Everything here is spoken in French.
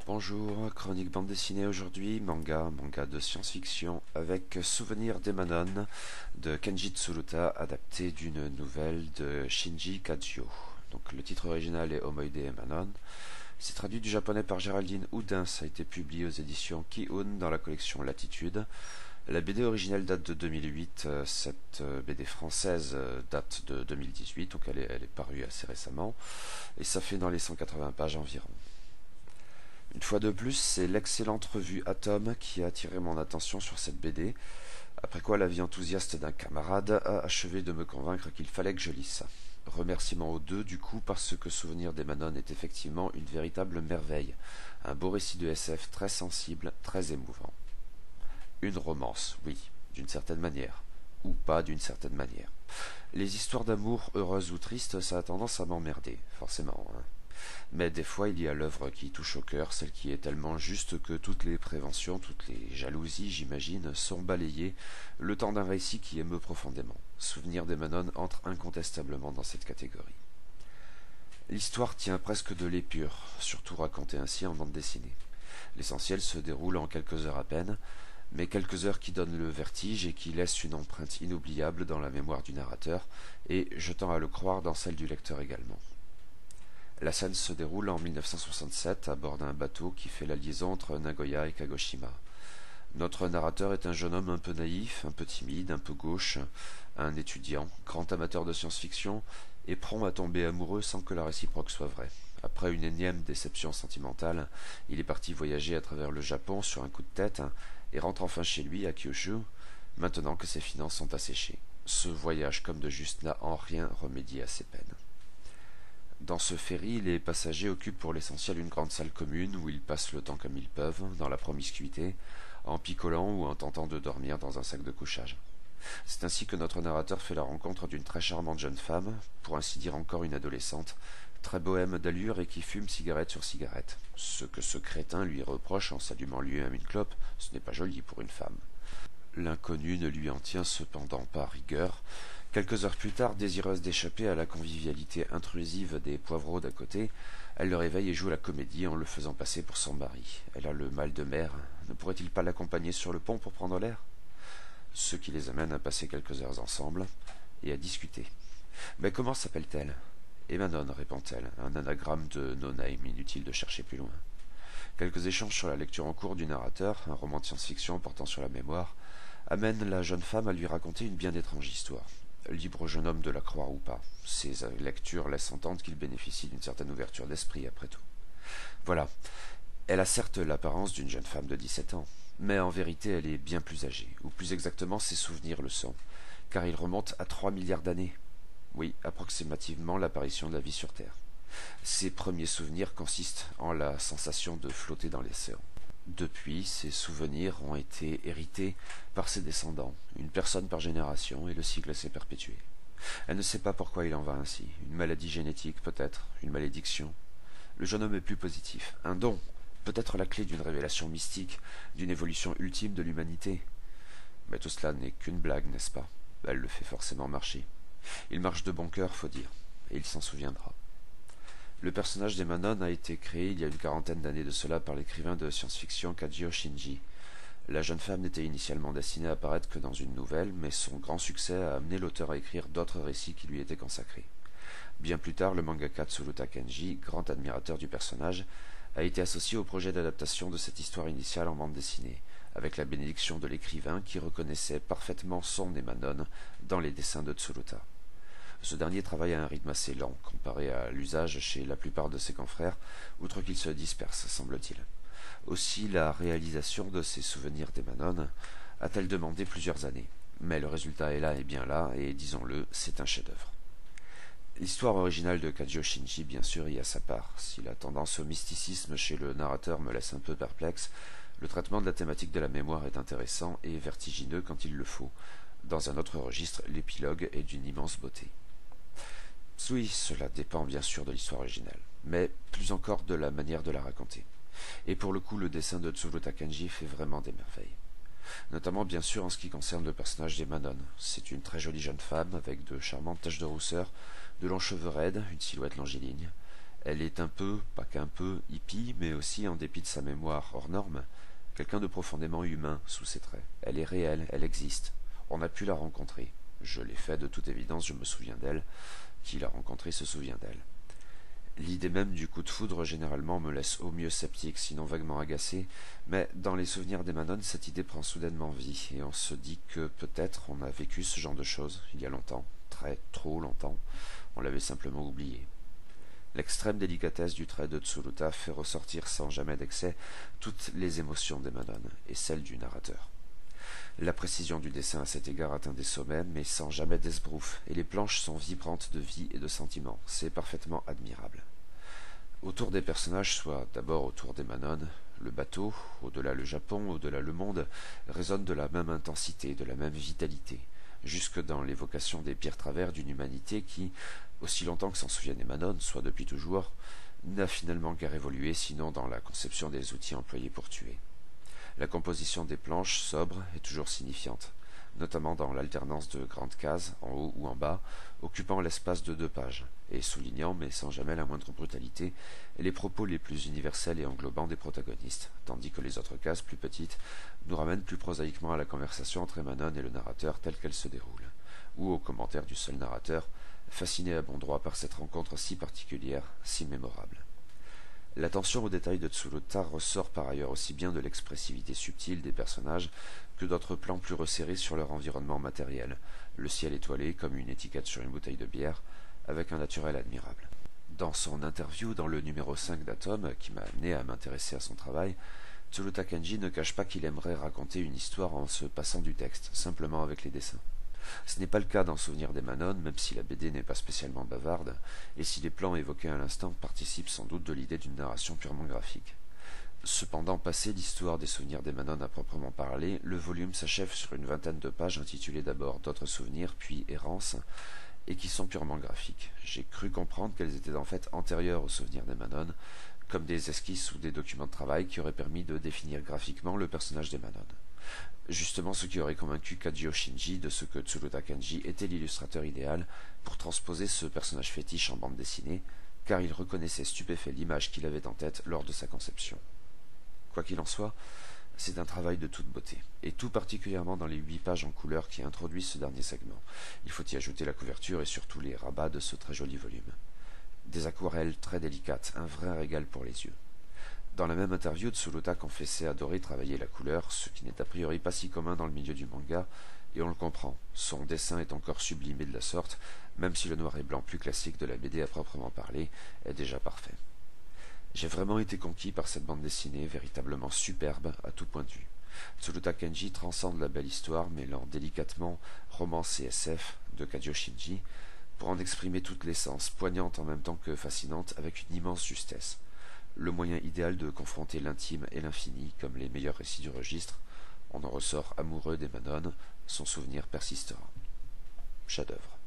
Bonjour, chronique bande dessinée aujourd'hui, manga de science-fiction avec Souvenir d'Emanon de Kenji Tsuruta adapté d'une nouvelle de Shinji Kajio. Donc le titre original est Omoide Emanon. C'est traduit du japonais par Géraldine Houdin, ça a été publié aux éditions Ki-un dans la collection Latitude. La BD originelle date de 2008, cette BD française date de 2018, donc elle est parue assez récemment, et ça fait dans les 180 pages environ. Une fois de plus, c'est l'excellente revue Atom qui a attiré mon attention sur cette BD, après quoi la vie enthousiaste d'un camarade a achevé de me convaincre qu'il fallait que je lise ça. Remerciement aux deux, du coup, parce que Souvenir d'Emanon est effectivement une véritable merveille. Un beau récit de SF très sensible, très émouvant. Une romance, oui, d'une certaine manière. Ou pas d'une certaine manière. Les histoires d'amour, heureuses ou tristes, ça a tendance à m'emmerder, forcément, hein. Mais des fois, il y a l'œuvre qui touche au cœur, celle qui est tellement juste que toutes les préventions, toutes les jalousies, j'imagine, sont balayées, le temps d'un récit qui émeut profondément. Souvenir d'Emanon entre incontestablement dans cette catégorie. L'histoire tient presque de l'épure, surtout racontée ainsi en bande dessinée. L'essentiel se déroule en quelques heures à peine, mais quelques heures qui donnent le vertige et qui laissent une empreinte inoubliable dans la mémoire du narrateur, et, je tends à le croire, dans celle du lecteur également. La scène se déroule en 1967 à bord d'un bateau qui fait la liaison entre Nagoya et Kagoshima. Notre narrateur est un jeune homme un peu naïf, un peu timide, un peu gauche, un étudiant, grand amateur de science-fiction et prompt à tomber amoureux sans que la réciproque soit vraie. Après une énième déception sentimentale, il est parti voyager à travers le Japon sur un coup de tête et rentre enfin chez lui à Kyushu, maintenant que ses finances sont asséchées. Ce voyage comme de juste n'a en rien remédié à ses peines. Dans ce ferry, les passagers occupent pour l'essentiel une grande salle commune où ils passent le temps comme ils peuvent, dans la promiscuité, en picolant ou en tentant de dormir dans un sac de couchage. C'est ainsi que notre narrateur fait la rencontre d'une très charmante jeune femme, pour ainsi dire encore une adolescente, très bohème d'allure et qui fume cigarette sur cigarette. Ce que ce crétin lui reproche en s'allumant lui-même une clope, ce n'est pas joli pour une femme. L'inconnu ne lui en tient cependant pas rigueur. Quelques heures plus tard, désireuse d'échapper à la convivialité intrusive des poivreaux d'à côté, elle le réveille et joue la comédie en le faisant passer pour son mari. Elle a le mal de mer. Ne pourrait-il pas l'accompagner sur le pont pour prendre l'air? Ce qui les amène à passer quelques heures ensemble et à discuter. Mais comment s'appelle-t-elle? Emanon, répond-elle, un anagramme de no name, inutile de chercher plus loin. Quelques échanges sur la lecture en cours du narrateur, un roman de science-fiction portant sur la mémoire, amènent la jeune femme à lui raconter une bien étrange histoire. Libre au jeune homme de la croire ou pas. Ses lectures laissent entendre qu'il bénéficie d'une certaine ouverture d'esprit, après tout. Voilà. Elle a certes l'apparence d'une jeune femme de 17 ans, mais en vérité elle est bien plus âgée, ou plus exactement ses souvenirs le sont, car ils remontent à 3 milliards d'années. Oui, approximativement l'apparition de la vie sur Terre. Ses premiers souvenirs consistent en la sensation de flotter dans l'océan. Depuis, ces souvenirs ont été hérités par ses descendants, une personne par génération, et le cycle s'est perpétué. Elle ne sait pas pourquoi il en va ainsi. Une maladie génétique, peut-être, une malédiction. Le jeune homme est plus positif. Un don, peut-être la clé d'une révélation mystique, d'une évolution ultime de l'humanité. Mais tout cela n'est qu'une blague, n'est-ce pas? Elle le fait forcément marcher. Il marche de bon cœur, faut dire, et il s'en souviendra. Le personnage d'Emanon a été créé il y a une quarantaine d'années de cela par l'écrivain de science-fiction Kajio Shinji. La jeune femme n'était initialement destinée à apparaître que dans une nouvelle, mais son grand succès a amené l'auteur à écrire d'autres récits qui lui étaient consacrés. Bien plus tard, le mangaka Tsuruta Kenji, grand admirateur du personnage, a été associé au projet d'adaptation de cette histoire initiale en bande dessinée, avec la bénédiction de l'écrivain qui reconnaissait parfaitement son Emanon dans les dessins de Tsuruta. Ce dernier travaille à un rythme assez lent, comparé à l'usage chez la plupart de ses confrères, outre qu'il se disperse, semble-t-il. Aussi, la réalisation de ces souvenirs d'Emanon a-t-elle demandé plusieurs années. Mais le résultat est là et bien là, et disons-le, c'est un chef-d'œuvre. L'histoire originale de Kajio Shinji, bien sûr, y a sa part. Si la tendance au mysticisme chez le narrateur me laisse un peu perplexe, le traitement de la thématique de la mémoire est intéressant et vertigineux quand il le faut. Dans un autre registre, l'épilogue est d'une immense beauté. Oui, cela dépend bien sûr de l'histoire originale, mais plus encore de la manière de la raconter. Et pour le coup, le dessin de Tsuruta Kenji fait vraiment des merveilles. Notamment bien sûr en ce qui concerne le personnage d'Emanon. C'est une très jolie jeune femme avec de charmantes taches de rousseur, de longs cheveux raides, une silhouette longiligne. Elle est un peu, pas qu'un peu, hippie, mais aussi, en dépit de sa mémoire hors norme, quelqu'un de profondément humain sous ses traits. Elle est réelle, elle existe. On a pu la rencontrer. Je l'ai fait de toute évidence, je me souviens d'elle. Qui l'a rencontrée se souvient d'elle. L'idée même du coup de foudre généralement me laisse au mieux sceptique, sinon vaguement agacé, mais dans les souvenirs d'Emanon, cette idée prend soudainement vie, et on se dit que peut-être on a vécu ce genre de choses il y a longtemps, très trop longtemps, on l'avait simplement oublié. L'extrême délicatesse du trait de Tsuruta fait ressortir sans jamais d'excès toutes les émotions d'Emanon, et celles du narrateur. La précision du dessin à cet égard atteint des sommets, mais sans jamais d'esbrouf, et les planches sont vibrantes de vie et de sentiments. C'est parfaitement admirable. Autour des personnages, soit d'abord autour d'Emanon, le bateau, au-delà le Japon, au-delà le monde, résonne de la même intensité, de la même vitalité, jusque dans l'évocation des pires travers d'une humanité qui, aussi longtemps que s'en souvienne Emanon, soit depuis toujours, n'a finalement guère évolué, sinon dans la conception des outils employés pour tuer. La composition des planches, sobre, est toujours signifiante, notamment dans l'alternance de grandes cases, en haut ou en bas, occupant l'espace de 2 pages, et soulignant, mais sans jamais la moindre brutalité, les propos les plus universels et englobants des protagonistes, tandis que les autres cases, plus petites, nous ramènent plus prosaïquement à la conversation entre Emanon et le narrateur telle qu'elle se déroule, ou aux commentaires du seul narrateur, fasciné à bon droit par cette rencontre si particulière, si mémorable. L'attention aux détails de Tsuruta ressort par ailleurs aussi bien de l'expressivité subtile des personnages que d'autres plans plus resserrés sur leur environnement matériel, le ciel étoilé comme une étiquette sur une bouteille de bière, avec un naturel admirable. Dans son interview dans le numéro 5 d'Atom, qui m'a amené à m'intéresser à son travail, Tsuruta Kenji ne cache pas qu'il aimerait raconter une histoire en se passant du texte, simplement avec les dessins. Ce n'est pas le cas dans Souvenir d'Emanon, même si la BD n'est pas spécialement bavarde, et si les plans évoqués à l'instant participent sans doute de l'idée d'une narration purement graphique. Cependant, passé l'histoire des Souvenirs d'Emanon à proprement parler, le volume s'achève sur une vingtaine de pages intitulées d'abord D'autres souvenirs, puis Errance, et qui sont purement graphiques. J'ai cru comprendre qu'elles étaient en fait antérieures aux Souvenirs d'Emanon, comme des esquisses ou des documents de travail qui auraient permis de définir graphiquement le personnage d'Emanon. Justement ce qui aurait convaincu Kajio Shinji de ce que Tsuruta Kenji était l'illustrateur idéal pour transposer ce personnage fétiche en bande dessinée, car il reconnaissait stupéfait l'image qu'il avait en tête lors de sa conception. Quoi qu'il en soit, c'est un travail de toute beauté, et tout particulièrement dans les 8 pages en couleur qui introduisent ce dernier segment. Il faut y ajouter la couverture et surtout les rabats de ce très joli volume. Des aquarelles très délicates, un vrai régal pour les yeux. Dans la même interview, Tsuruta confessait adorer travailler la couleur, ce qui n'est a priori pas si commun dans le milieu du manga, et on le comprend. Son dessin est encore sublimé de la sorte, même si le noir et blanc plus classique de la BD à proprement parler est déjà parfait. J'ai vraiment été conquis par cette bande dessinée, véritablement superbe à tout point de vue. Tsuruta Kenji transcende la belle histoire, mêlant délicatement romance et SF de Kajio Shinji, pour en exprimer toute l'essence, poignante en même temps que fascinante, avec une immense justesse. Le moyen idéal de confronter l'intime et l'infini, comme les meilleurs récits du registre, on en ressort amoureux d'Emanon, son souvenir persistera. Chef-d'œuvre.